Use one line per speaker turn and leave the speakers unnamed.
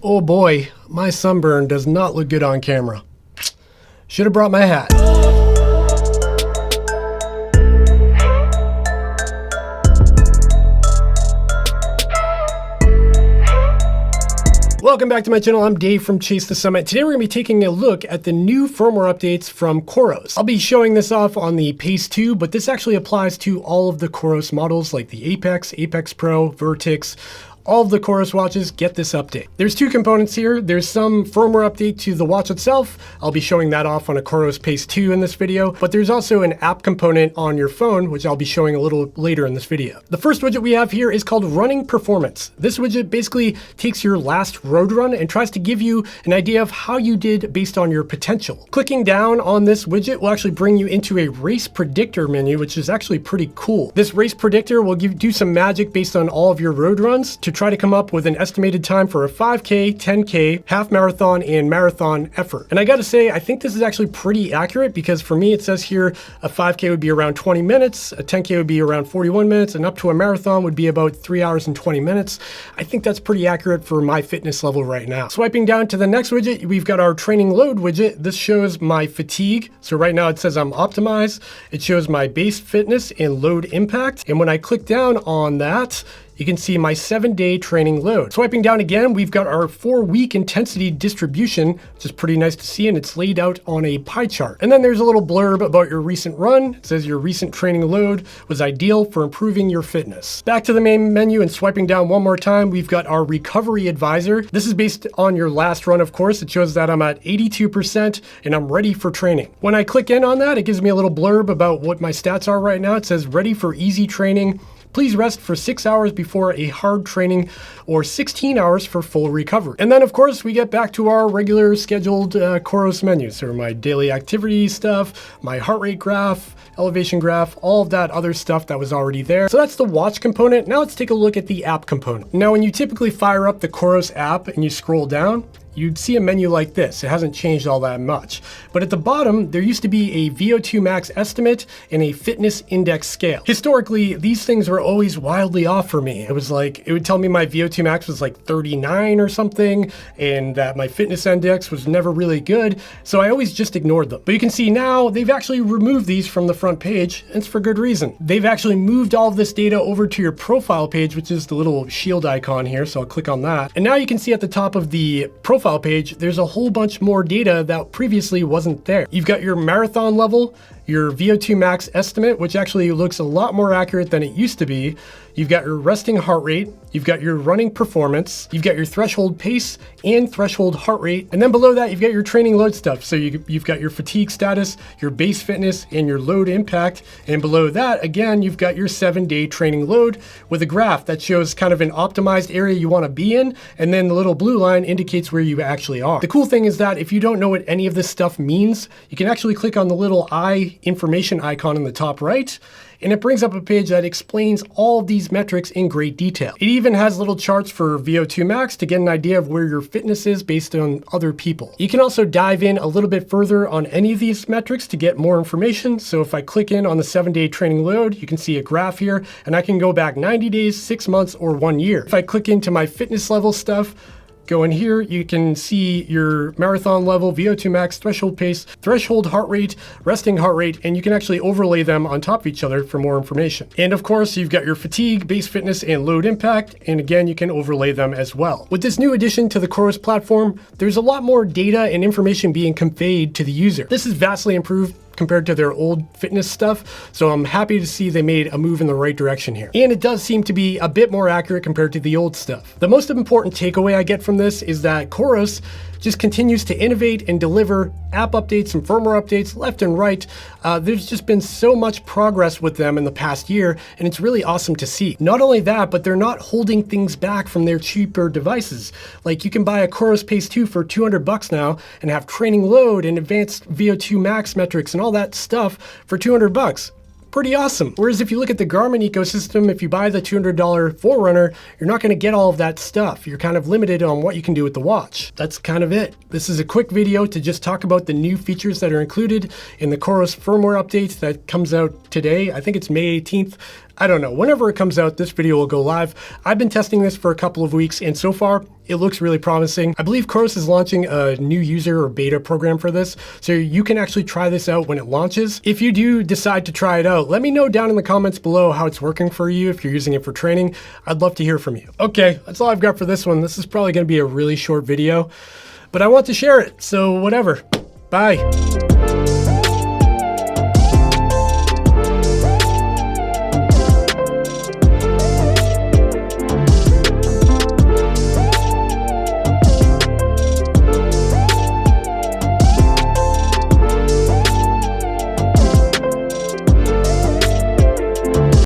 Oh boy, my sunburn does not look good on camera. Should have brought my hat. Welcome back to my channel. I'm Dave from Chase the Summit. Today we're going to be taking a look at the new firmware updates from COROS. I'll be showing this off on the Pace 2, but this actually applies to all of the COROS models like the Apex, Apex Pro, VERTIX. All of the COROS watches get this update. There's two components here. There's some firmware update to the watch itself. I'll be showing that off on a COROS Pace 2 in this video, but there's also an app component on your phone, which I'll be showing a little later in this video. The first widget we have here is called Running Performance. This widget basically takes your last road run and tries to give you an idea of how you did based on your potential. Clicking down on this widget will actually bring you into a race predictor menu, which is actually pretty cool. This race predictor will do some magic based on all of your road runs to try to come up with an estimated time for a 5K, 10K, half marathon, and marathon effort. And I gotta say, I think this is actually pretty accurate because for me, it says here a 5K would be around 20 minutes, a 10K would be around 41 minutes, and up to a marathon would be about 3 hours and 20 minutes. I think that's pretty accurate for my fitness level right now. Swiping down to the next widget, we've got our training load widget. This shows my fatigue. So right now it says I'm optimized. It shows my base fitness and load impact. And when I click down on that, you can see my 7-day training load. Swiping down again, we've got our 4-week intensity distribution, which is pretty nice to see, and it's laid out on a pie chart. And then there's a little blurb about your recent run. It says your recent training load was ideal for improving your fitness. Back to the main menu and swiping down one more time, we've got our recovery advisor. This is based on your last run, of course. It shows that I'm at 82% and I'm ready for training. When I click in on that, it gives me a little blurb about what my stats are right now. It says ready for easy training. Please rest for 6 hours before a hard training or 16 hours for full recovery. And then of course we get back to our regular scheduled COROS menus. So my daily activity stuff, my heart rate graph, elevation graph, all of that other stuff that was already there. So that's the watch component. Now let's take a look at the app component. Now when you typically fire up the COROS app and you scroll down, you'd see a menu like this. It hasn't changed all that much. But at the bottom, there used to be a VO2 max estimate and a fitness index scale. Historically, these things were always wildly off for me. It was like, it would tell me my VO2 max was like 39 or something, and that my fitness index was never really good. So I always just ignored them. But you can see now they've actually removed these from the front page, and it's for good reason. They've actually moved all of this data over to your profile page, which is the little shield icon here. So I'll click on that. And now you can see at the top of the profile page, there's a whole bunch more data that previously wasn't there. You've got your marathon level, your VO2 max estimate, which actually looks a lot more accurate than it used to be. You've got your resting heart rate, you've got your running performance, you've got your threshold pace and threshold heart rate. And then below that, you've got your training load stuff. So you've got your fatigue status, your base fitness, and your load impact. And below that, again, you've got your 7-day training load with a graph that shows kind of an optimized area you want to be in. And then the little blue line indicates where you actually are. The cool thing is that if you don't know what any of this stuff means, you can actually click on the little eye information icon in the top right, and it brings up a page that explains all of these metrics in great detail. It even has little charts for VO2 max to get an idea of where your fitness is based on other people. You can also dive in a little bit further on any of these metrics to get more information. So if I click in on the 7-day training load, you can see a graph here, and I can go back 90 days, 6 months, or 1 year. If I click into my fitness level stuff, go in here, you can see your marathon level, VO2 max, threshold pace, threshold heart rate, resting heart rate, and you can actually overlay them on top of each other for more information. And of course, you've got your fatigue, base fitness, and load impact, and again, you can overlay them as well. With this new addition to the COROS platform, there's a lot more data and information being conveyed to the user. This is vastly improved compared to their old fitness stuff. So I'm happy to see they made a move in the right direction here. And it does seem to be a bit more accurate compared to the old stuff. The most important takeaway I get from this is that COROS just continues to innovate and deliver app updates and firmware updates left and right. There's just been so much progress with them in the past year, and it's really awesome to see. Not only that, but they're not holding things back from their cheaper devices. Like you can buy a COROS Pace 2 for $200 now and have training load and advanced VO2 max metrics and all that stuff for $200. Pretty awesome. Whereas if you look at the Garmin ecosystem, if you buy the $200 Forerunner, you're not going to get all of that stuff. You're kind of limited on what you can do with the watch. That's kind of it. This is a quick video to just talk about the new features that are included in the COROS firmware update that comes out today. I think it's May 18th. I don't know, whenever it comes out, this video will go live. I've been testing this for a couple of weeks, and so far, it looks really promising. I believe COROS is launching a new user or beta program for this, so you can actually try this out when it launches. If you do decide to try it out, let me know down in the comments below how it's working for you if you're using it for training. I'd love to hear from you. Okay, that's all I've got for this one. This is probably gonna be a really short video, but I want to share it, so whatever. Bye.